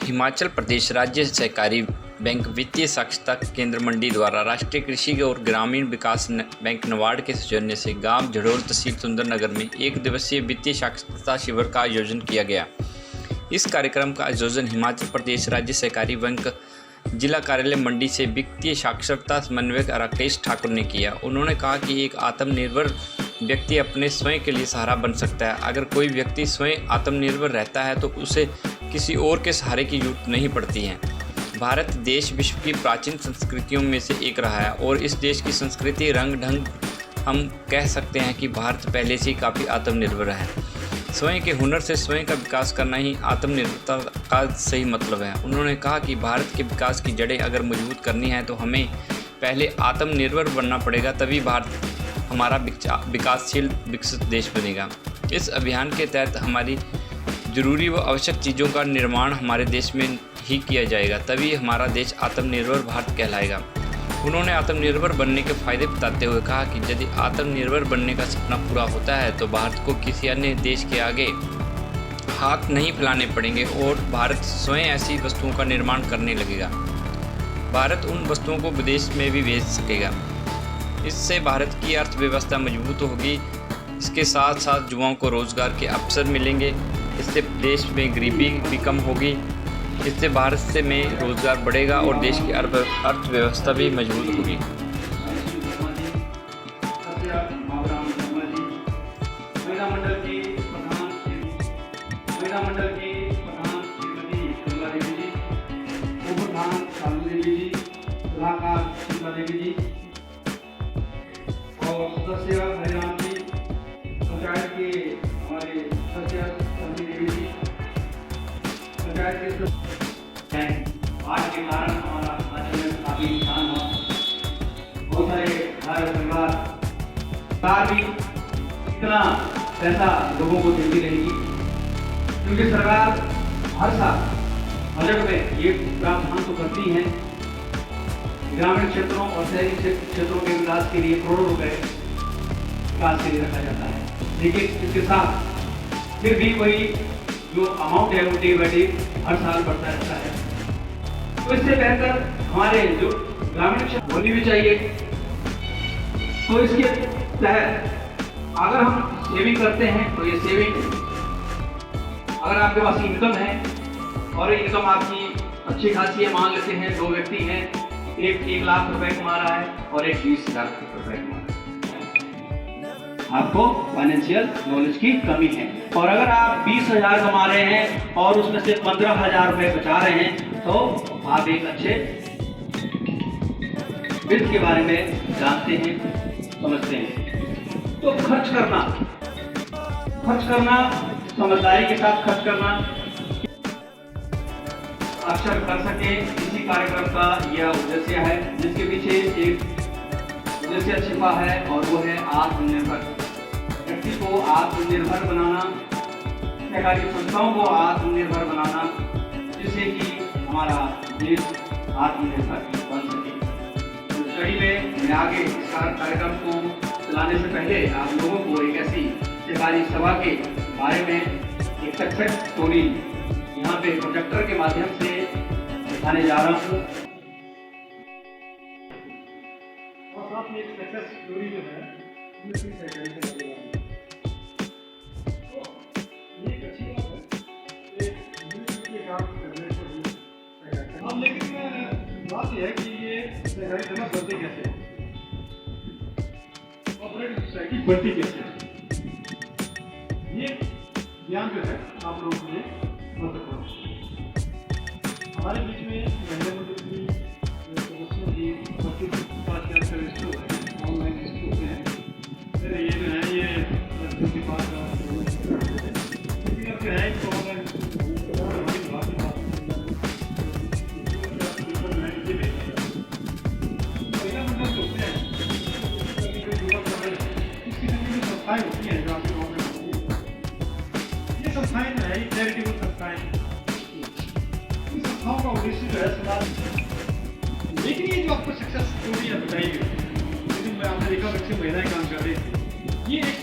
हिमाचल प्रदेश राज्य सहकारी बैंक वित्तीय साक्षरता केंद्र मंडी द्वारा राष्ट्रीय कृषि और ग्रामीण विकास बैंक नबार्ड के सौजन्य से गांव झड़ोल तहसील सुंदरनगर में एक दिवसीय वित्तीय साक्षरता शिविर का आयोजन किया गया। इस कार्यक्रम का आयोजन हिमाचल प्रदेश राज्य सहकारी बैंक जिला कार्यालय मंडी से वित्तीय साक्षरता समन्वयक राकेश ठाकुर ने किया। उन्होंने कहा कि एक आत्मनिर्भर व्यक्ति अपने स्वयं के लिए सहारा बन सकता है। अगर कोई व्यक्ति स्वयं आत्मनिर्भर रहता है तो उसे किसी और के सहारे की जरूरत नहीं पड़ती है। भारत देश विश्व की प्राचीन संस्कृतियों में से एक रहा है और इस देश की संस्कृति रंग ढंग हम कह सकते हैं कि भारत पहले से ही काफ़ी आत्मनिर्भर है। स्वयं के हुनर से स्वयं का विकास करना ही आत्मनिर्भरता का सही मतलब है। उन्होंने कहा कि भारत के विकास की जड़ें अगर मजबूत करनी है तो हमें पहले आत्मनिर्भर बनना पड़ेगा, तभी भारत हमारा विकासशील विकसित देश बनेगा। इस अभियान के तहत हमारी ज़रूरी व आवश्यक चीज़ों का निर्माण हमारे देश में ही किया जाएगा, तभी हमारा देश आत्मनिर्भर भारत कहलाएगा। उन्होंने आत्मनिर्भर बनने के फायदे बताते हुए कहा कि यदि आत्मनिर्भर बनने का सपना पूरा होता है तो भारत को किसी अन्य देश के आगे हाथ नहीं फैलाने पड़ेंगे और भारत स्वयं ऐसी वस्तुओं का निर्माण करने लगेगा। भारत उन वस्तुओं को विदेश में भी भेज सकेगा। इससे भारत की अर्थव्यवस्था मजबूत होगी। इसके साथ साथ युवाओं को रोजगार के अवसर मिलेंगे। इससे देश में गरीबी भी कम होगी। इससे भारत में रोजगार बढ़ेगा और देश की अर्थव्यवस्था भी मजबूत होगी। और सदस्य हरिराम जी, पंचायत के हमारे सदस्य समी देवी जी, पंचायत के आज के कारण हमारा राज्य में काफी नुकसान हुआ। बहुत सारे घर परिवार भी इतना पैसा लोगों को देती रहेगी, क्योंकि सरकार हर साल बजट में ये प्रावधान तो करती है ग्रामीण क्षेत्रों और शहरी क्षेत्रों के विकास के लिए करोड़ों रुपए विकास के लिए रखा जाता है। लेकिन इसके साथ फिर भी वही जो अमाउंट है वो डे बाई डे हर साल बढ़ता रहता है। तो इससे बेहतर हमारे जो ग्रामीण क्षेत्र होनी भी चाहिए। तो इसके तहत अगर हम सेविंग करते हैं तो ये सेविंग, अगर आपके पास इनकम है और इनकम आपकी अच्छी खासी है, मान लेते हैं दो व्यक्ति हैं, एक लाख रुपए कमा रहा है और एक 20,000 रुपए कमा रहा है, आपको फाइनेंशियल नॉलेज की कमी है। और अगर आप 20,000 कमा रहे हैं और उसमें से 15,000 रुपए बचा रहे हैं तो आप एक अच्छे वित्त के बारे में जानते हैं, समझते हैं। तो खर्च करना समझदारी के साथ खर्च करना अक्षर कर सके, इसी कार्यक्रम का यह उद्देश्य है, जिसके पीछे एक उद्देश्य छिपा है और वो है आत्मनिर्भर व्यक्ति को आत्मनिर्भर बनाना, सहकारी संस्थाओं को आत्मनिर्भर बनाना, जिससे कि हमारा देश आत्मनिर्भर बन सके। तो स्टडी में मैं आगे इस कार्यक्रम को चलाने से पहले आप लोगों को एक ऐसी सहकारी सभा के बारे में एक सक्सेस स्टोरी यहाँ पे प्रोजेक्टर के माध्यम से दिखाने जा रहा हूँ। और साथ में एक सक्सेस स्टोरी जो है ये एक अच्छी बात है, एक मिलजुल के काम करने को भी। अब लेकिन बात यह है कि ये सहकारी सभा बनती कैसे, ऑपरेटिव सोसाइटी बनती कैसे, ये ज्ञान जो है आप लोगों के लिए हमारे बीच में महिला मंडल की सदस्यों की उपस्थिति ऑनलाइन स्कूल हैं। फिर ये जो है ये के पास है तो ऑनलाइन महिला मंडल होते हैं, इसकी संस्थाएं होती हैं जो आपके ये संस्थाएं जो है चैरिटेबल संस्थाएं, संस्थाओं का उद्देश्य जो है समाज। लेकिन ये जो आपको सक्सेस स्टोरी बताई गई, मैं आपने देखा बच्चे महिलाएं काम कर रही थी, ये एक